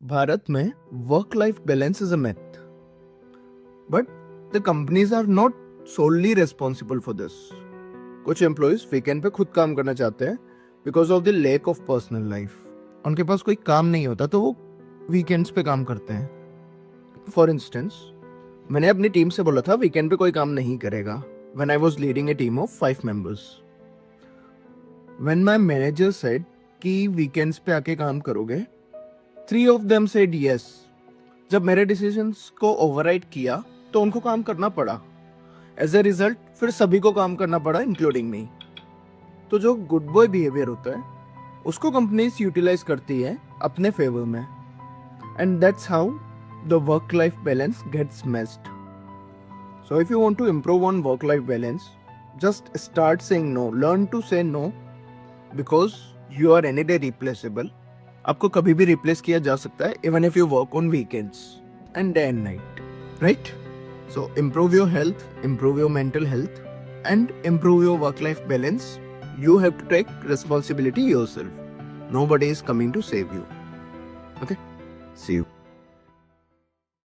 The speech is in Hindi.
भारत में work life balance is a myth, but the companies are not solely responsible for this. कुछ एम्प्लॉयज वीकेंड पे खुद काम करना चाहते हैं because of the lake of personal life. उनके पास कोई काम नहीं होता तो वो वीकेंड्स पे काम करते हैं. फॉर इंस्टेंस, मैंने अपनी टीम से बोला था वीकेंड पे कोई काम नहीं करेगा when I was leading a team of 5 members. When my manager said कि वीकेंड्स पे आके काम करोगे, 3 of them said yes. जब मेरे डिसीजंस को ओवरराइड किया तो उनको काम करना पड़ा. एज ए रिजल्ट फिर सभी को काम करना पड़ा इंक्लूडिंग मी. तो जो गुड बॉय बिहेवियर होता है उसको कंपनीज यूटिलाइज करती है अपने फेवर में. And that's how the work life balance gets messed. So if you want to improve on work life balance, just start saying no. Learn to say no because you are any day replaceable. आपको कभी भी रिप्लेस किया जा सकता है even if you work on weekends and day and night, right? So improve your health, improve your mental health, and improve your work life balance. You have to take responsibility yourself. Nobody is coming to save you. Okay, see you.